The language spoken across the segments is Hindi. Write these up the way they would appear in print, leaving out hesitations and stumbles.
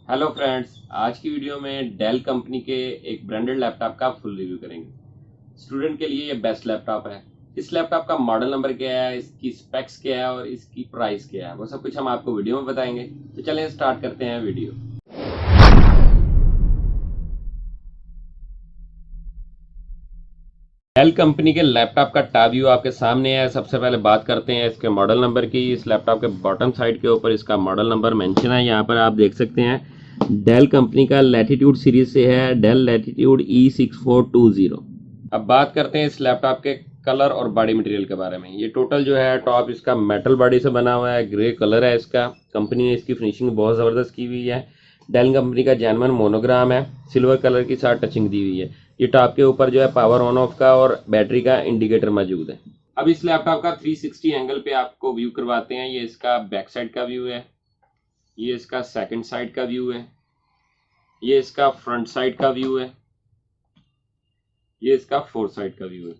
हेलो फ्रेंड्स, आज की वीडियो में डेल कंपनी के एक ब्रांडेड लैपटॉप का फुल रिव्यू करेंगे। स्टूडेंट के लिए ये बेस्ट लैपटॉप है। इस लैपटॉप का मॉडल नंबर क्या है, इसकी स्पेक्स क्या है और इसकी प्राइस क्या है, वो सब कुछ हम आपको वीडियो में बताएंगे। तो चलिए स्टार्ट करते हैं वीडियो। डेल कंपनी के लैपटॉप का टॉप व्यू आपके सामने है। सबसे पहले बात करते हैं इसके मॉडल नंबर की। इस लैपटॉप के बॉटम साइड के ऊपर इसका मॉडल नंबर मेंशन है। यहाँ पर आप देख सकते हैं डेल कंपनी का लैटिट्यूड सीरीज से है, डेल लैटिट्यूड E6420। अब बात करते हैं इस लैपटॉप के कलर और बॉडी मटेरियल के बारे में। ये टोटल जो है टॉप इसका मेटल बॉडी से बना हुआ है, ग्रे कलर है इसका। कंपनी ने इसकी फिनिशिंग बहुत ज़बरदस्त की हुई है। डेल कंपनी का जेन्युइन मोनोग्राम है, सिल्वर कलर की साथ टचिंग दी हुई है। ये टॉप के ऊपर जो है पावर ऑन ऑफ का और बैटरी का इंडिकेटर मौजूद है। अब इस लैपटॉप का 360 एंगल पे आपको व्यू करवाते हैं। ये इसका बैक साइड का व्यू है, ये इसका सेकंड साइड का व्यू है, ये इसका फ्रंट साइड का व्यू है, ये इसका फोर्थ साइड का व्यू है।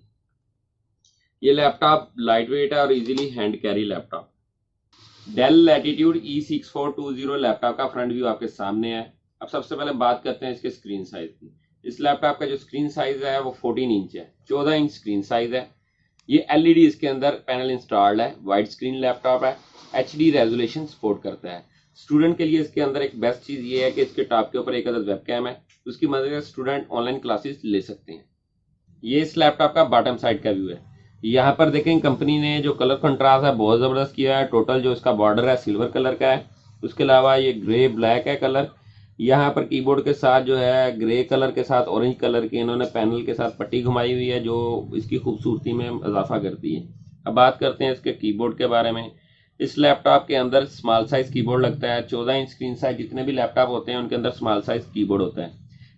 ये लैपटॉप लाइट वेट है और easily hand carry laptop. Dell Latitude E6420 laptop का फ्रंट व्यू आपके सामने है। अब सबसे पहले बात करते हैं इसके स्क्रीन साइज की। इस लैपटॉप का जो स्क्रीन साइज है वो 14 इंच है, 14 इंच स्क्रीन साइज है। ये एलईडी इसके अंदर पैनल इंस्टॉल्ड है, वाइड स्क्रीन लैपटॉप है, एचडी रेजोल्यूशन सपोर्ट करता है। स्टूडेंट के लिए इसके अंदर एक बेस्ट चीज़ ये है कि इसके टॉप के ऊपर एक अदद वेबकैम है, उसकी मदद से स्टूडेंट ऑनलाइन क्लासेस ले सकते हैं। ये इस लैपटॉप का बॉटम साइड का व्यू है। यहाँ पर देखें कंपनी ने जो कलर कंट्रास्ट है बहुत ज़बरदस्त किया है। टोटल जो इसका बॉर्डर है सिल्वर कलर का है, उसके अलावा ये ग्रे ब्लैक है कलर। यहाँ पर कीबोर्ड के साथ जो है ग्रे कलर के साथ ऑरेंज कलर की इन्होंने पैनल के साथ पट्टी घुमाई हुई है, जो इसकी खूबसूरती में इजाफा करती है। अब बात करते हैं इसके कीबोर्ड के बारे में। इस लैपटॉप के अंदर स्मॉल साइज कीबोर्ड लगता है। 14 इंच स्क्रीन साइज जितने भी लैपटॉप होते हैं उनके अंदर स्मॉल साइज कीबोर्ड होता है।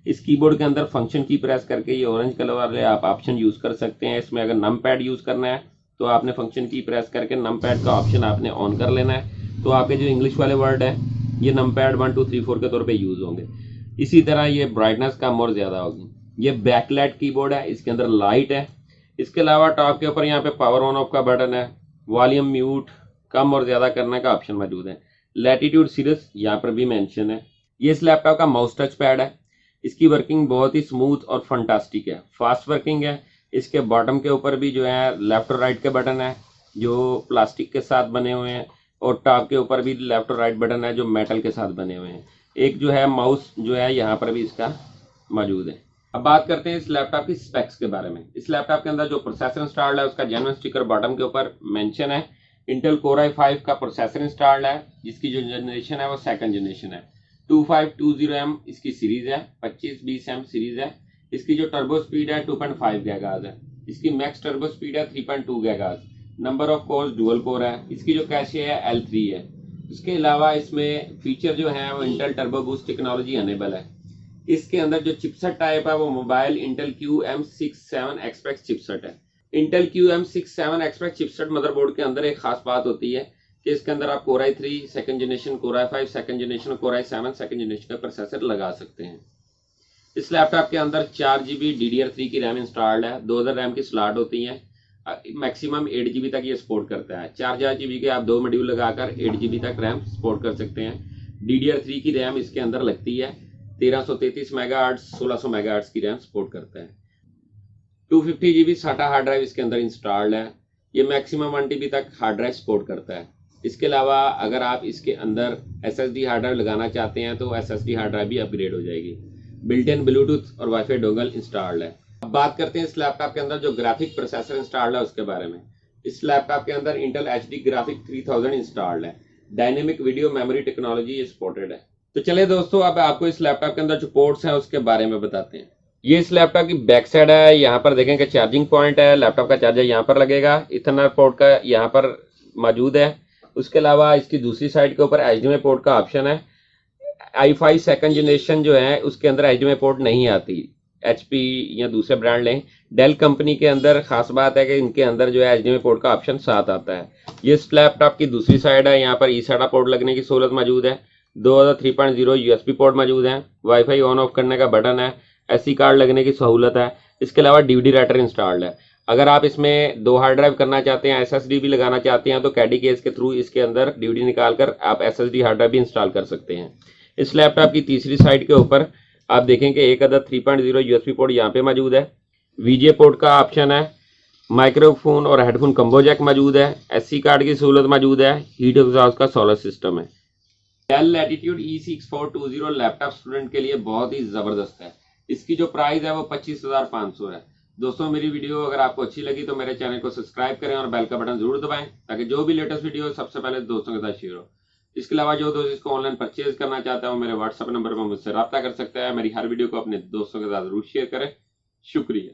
इस कीबोर्ड के अंदर फंक्शन की प्रेस करके ये ऑरेंज कलर वाले आप ऑप्शन यूज़ कर सकते हैं। इसमें अगर नम पैड यूज़ करना है तो आपने फंक्शन की प्रेस करके नम पैड का ऑप्शन आपने ऑन कर लेना है, तो आपके जो इंग्लिश वाले वर्ड है ये नम पैड 1 2 3 4 के तौर पे यूज़ होंगे। इसी तरह ये ब्राइटनेस कम और ज़्यादा होगी। ये बैकलाइट कीबोर्ड है, इसके अंदर लाइट है। इसके अलावा टॉप के ऊपर यहाँ पे पावर ऑन ऑफ का बटन है, वॉल्यूम म्यूट कम और ज़्यादा करने का ऑप्शन मौजूद है। लैटिट्यूड सीरीज यहाँ पर भी मेंशन है। ये इस लैपटॉप का माउस टच पैड है। इसकी वर्किंग बहुत ही स्मूथ और फंटास्टिक है, फास्ट वर्किंग है। इसके बॉटम के ऊपर भी जो है लेफ्ट और राइट के बटन है जो प्लास्टिक के साथ बने हुए हैं, और टॉप के ऊपर भी लेफ्ट और राइट बटन है जो मेटल के साथ बने हुए हैं। एक जो है माउस जो है यहाँ पर भी इसका मौजूद है। अब बात करते हैं इस लैपटॉप की स्पेक्स के बारे में। इस लैपटॉप के अंदर जो प्रोसेसर इंस्टॉल्ड है उसका जेन्युइन स्टिकर बॉटम के ऊपर मेंशन है। इंटेल कोर i5 का प्रोसेसर इंस्टॉल्ड है, जिसकी जो जनरेशन है वो सेकंड जनरेशन है। 2520M इसकी सीरीज है, 2520M सीरीज है। इसकी जो टर्बो स्पीड है 2.5 गीगाहर्ट्ज है। इसकी मैक्स टर्बो स्पीड है 3.2 gigahertz. Number of course dual core है। इसकी जो कैशे है L3 है। इसके अलावा इसमें फीचर जो है वो Intel turbo boost technology enable है। इसके अंदर जो चिपसेट टाइप है वो mobile Intel QM67 express chipset है। Intel QM67 express chipset motherboard के अंदर एक खास बात होती है कि इसके अंदर आप Core i3 second generation, Core i5 second generation, Core i7 second generation का प्रोसेसर लगा सकते हैं। इस लैपटॉप के अंदर 4GB DDR3 की रैम इंस्टॉल्ड है। 2000 रैम की स्लॉट होती है। मैक्सिमम 8GB तक ये सपोर्ट करता है। 4GB के आप 2 मॉड्यूल लगाकर 8GB तक रैम सपोर्ट कर सकते हैं। DDR3 की रैम इसके अंदर लगती है। 1333 मेगाहर्ट्ज 1600 मेगाहर्ट्ज की रैम सपोर्ट करता है। 250GB SATA हार्ड ड्राइव इसके अंदर इंस्टॉल्ड है। ये मैक्सिमम 1TB तक हार्ड ड्राइव सपोर्ट करता है। इसके अलावा अगर आप इसके अंदर SSD हार्ड ड्राइव लगाना चाहते हैं तो SSD हार्ड ड्राइव भी अपग्रेड हो जाएगी। बिल्ट इन ब्लूटूथ और वाईफाई डोंगल इंस्टॉल्ड है। अब बात करते हैं इस लैपटॉप के अंदर जो ग्राफिक प्रोसेसर इंस्टॉल्ड है उसके बारे में। इस लैपटॉप के अंदर इंटेल HD ग्राफिक 3000 इंस्टॉल्ड है। Dynamic video memory technology supported है। तो चलिए दोस्तों, अब आपको इस लैपटॉप के अंदर जो पोर्ट्स हैं उसके बारे में बताते हैं। ये इस लैपटॉप की बैक साइड है। यहाँ पर देखें कि चार्जिंग पॉइंट है। लैपटॉप का चार्जर यहाँ पर लगेगा। इथरनेट पोर्ट का यहाँ पर मौजूद है। उसके अलावा इसकी दूसरी साइड के ऊपर HDMI पोर्ट का ऑप्शन है। i5 सेकंड जनरेशन जो है उसके अंदर HDMI पोर्ट नहीं आती। HP या दूसरे ब्रांड लें, डेल कंपनी के अंदर खास बात है कि इनके अंदर जो है HDMI पोर्ट का ऑप्शन साथ आता है। ये इस लैपटॉप की दूसरी साइड है। यहाँ पर eSATA पोर्ट लगने की सहूलत मौजूद है। 3.0 USB पोर्ट मौजूद है। वाईफाई ऑन ऑफ करने का बटन है। SD कार्ड लगने की सहूलत है। इसके अलावा DVD राइटर इंस्टॉल्ड है। अगर आप इसमें 2 हार्ड ड्राइव करना चाहते हैं, SSD भी लगाना चाहते हैं, तो कैडी केस के थ्रू इसके अंदर DVD निकालकर आप SSD हार्ड ड्राइव भी इंस्टॉल कर सकते हैं। इस लैपटॉप की तीसरी साइड के ऊपर आप देखें कि एक अदद 3.0 यूएसबी पोर्ट यहाँ पे मौजूद है, वीजे पोर्ट का ऑप्शन है, माइक्रोफोन और हेडफोन कम्बो जैक मौजूद है, एससी कार्ड की सहूलत मौजूद है, हीट एग्जॉस्ट का सोलर सिस्टम है। Dell Latitude E6420 laptop student के लिए बहुत ही जबरदस्त है। इसकी जो प्राइस है वो 25,500 है। दोस्तों मेरी वीडियो अगर आपको अच्छी लगी तो मेरे चैनल को सब्सक्राइब करें और बेल का बटन जरूर दबाएं ताकि जो भी लेटेस्ट वीडियो सबसे पहले दोस्तों के साथ शेयर हो। इसके अलावा जो दोस्त इसको ऑनलाइन परचेज करना चाहता है मेरे व्हाट्सएप नंबर पर मुझसे रब्ता कर सकता है। मेरी हर वीडियो को अपने दोस्तों के साथ जरूर शेयर करें। शुक्रिया।